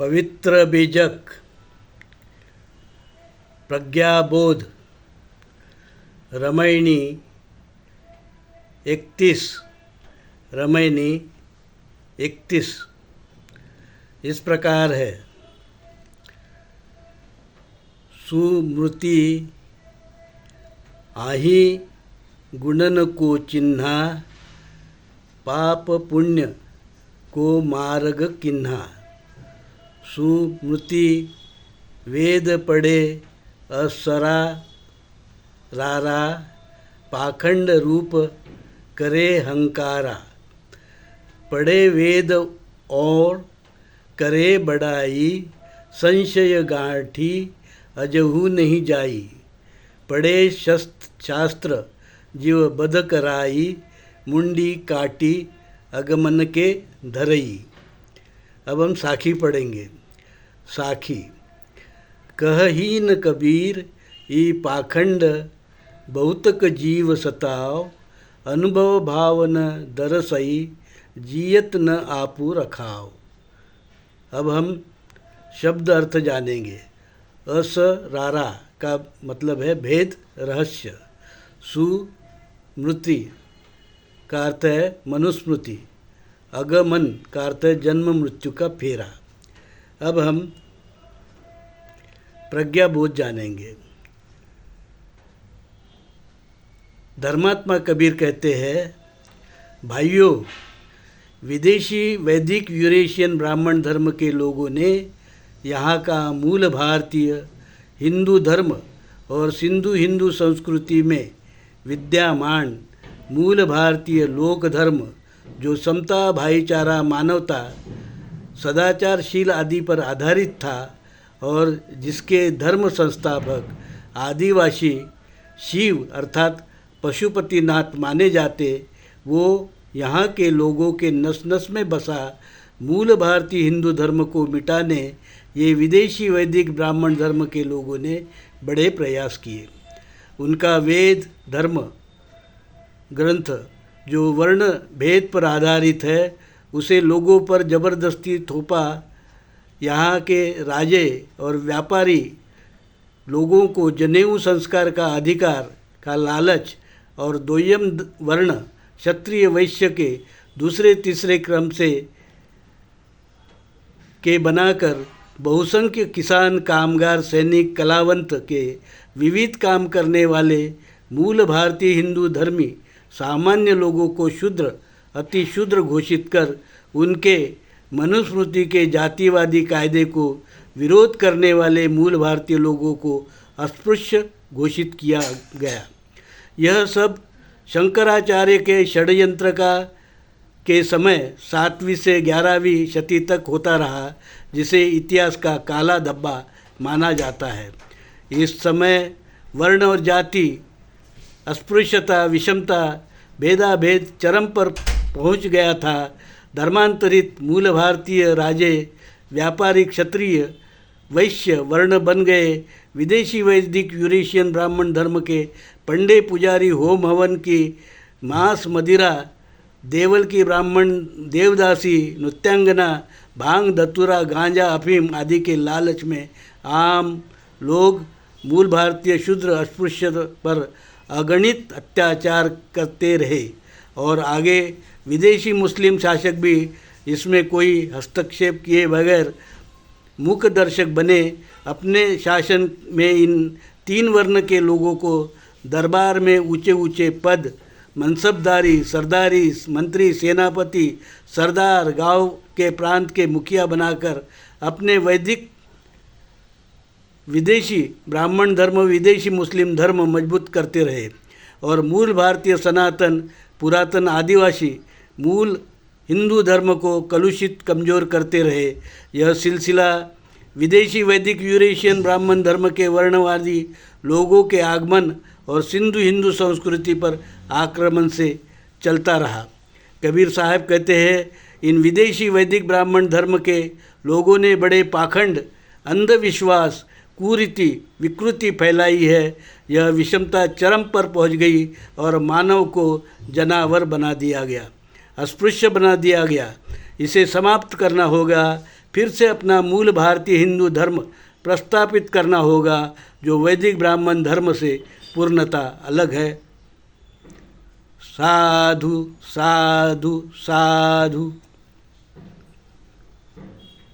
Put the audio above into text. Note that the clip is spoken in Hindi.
पवित्र बीजक प्रज्ञाबोध रमैनी 31 रमैनी 31 इस प्रकार है। सुमृति आही गुणन को चिन्हा, पाप पुण्य को मार्ग किन्हा। सुमृति वेद पढ़े असरा रारा, पाखंड रूप करे हंकारा। पढ़े वेद और करे बड़ाई, संशय गांठी अजहू नहीं जाई। पढ़े शास्त्र जीव बध कराई, मुंडी काटी अगमन के धरई। अब हम साखी पढ़ेंगे। साखी कहहीन कबीर ई पाखंड, बहुतक जीव सताव। अनुभव भावन दरसई, जियत न आपू रखाव। अब हम शब्द अर्थ जानेंगे। असरारा का मतलब है भेद रहस्य। सुमृति का अर्थ है मनुस्मृति। अगमन का अर्थ है जन्म मृत्यु का फेरा। अब हम प्रज्ञाबोध जानेंगे। धर्मात्मा कबीर कहते हैं, भाइयों, विदेशी वैदिक यूरेशियन ब्राह्मण धर्म के लोगों ने यहाँ का मूल भारतीय हिंदू धर्म और सिंधु हिंदू संस्कृति में विद्यमान मूल भारतीय लोक धर्म, जो समता, भाईचारा, मानवता, सदाचारशील आदि पर आधारित था और जिसके धर्म संस्थापक आदिवासी शिव अर्थात पशुपतिनाथ माने जाते, वो यहाँ के लोगों के नस नस में बसा मूल भारतीय हिंदू धर्म को मिटाने ये विदेशी वैदिक ब्राह्मण धर्म के लोगों ने बड़े प्रयास किए। उनका वेद धर्म ग्रंथ जो वर्ण भेद पर आधारित है, उसे लोगों पर जबरदस्ती थोपा। यहाँ के राजे और व्यापारी लोगों को जनेऊ संस्कार का अधिकार का लालच और दोयम वर्ण क्षत्रिय वैश्य के दूसरे तीसरे क्रम से के बनाकर बहुसंख्य किसान, कामगार, सैनिक, कलावंत के विविध काम करने वाले मूल भारतीय हिंदू धर्मी सामान्य लोगों को शूद्र, अति शूद्र घोषित कर उनके मनुस्मृति के जातिवादी कायदे को विरोध करने वाले मूल भारतीय लोगों को अस्पृश्य घोषित किया गया। यह सब शंकराचार्य के षड्यंत्र के समय 7वीं से 11वीं शती तक होता रहा, जिसे इतिहास का काला धब्बा माना जाता है। इस समय वर्ण और जाति, अस्पृश्यता, विषमता, भेदाभेद चरम पर पहुंच गया था। धर्मांतरित मूल भारतीय राजे, व्यापारी, क्षत्रिय, वैश्य वर्ण बन गए। विदेशी वैदिक यूरेशियन ब्राह्मण धर्म के पंडे पुजारी होम हवन की, मांस, मदिरा, देवल की ब्राह्मण देवदासी, नृत्यांगना, भांग, धतूरा, गांजा, अफीम आदि के लालच में आम लोग मूल भारतीय शूद्र अस्पृश्य पर अगणित अत्याचार करते रहे और आगे विदेशी मुस्लिम शासक भी इसमें कोई हस्तक्षेप किए बगैर मुख्य दर्शक बने। अपने शासन में इन 3 वर्ण के लोगों को दरबार में ऊंचे ऊंचे पद, मनसबदारी, सरदारी, मंत्री, सेनापति, सरदार, गांव के प्रांत के मुखिया बनाकर अपने वैदिक विदेशी ब्राह्मण धर्म, विदेशी मुस्लिम धर्म मजबूत करते रहे और मूल भारतीय सनातन पुरातन आदिवासी मूल हिंदू धर्म को कलुषित कमज़ोर करते रहे। यह सिलसिला विदेशी वैदिक यूरेशियन ब्राह्मण धर्म के वर्णवादी लोगों के आगमन और सिंधु हिंदू संस्कृति पर आक्रमण से चलता रहा। कबीर साहब कहते हैं, इन विदेशी वैदिक ब्राह्मण धर्म के लोगों ने बड़े पाखंड, अंधविश्वास, कुरीति, विकृति फैलाई है। यह विषमता चरम पर पहुंच गई और मानव को जनावर बना दिया गया, अस्पृश्य बना दिया गया। इसे समाप्त करना होगा। फिर से अपना मूल भारतीय हिंदू धर्म प्रस्तापित करना होगा, जो वैदिक ब्राह्मण धर्म से पूर्णतः अलग है। साधु साधु साधु।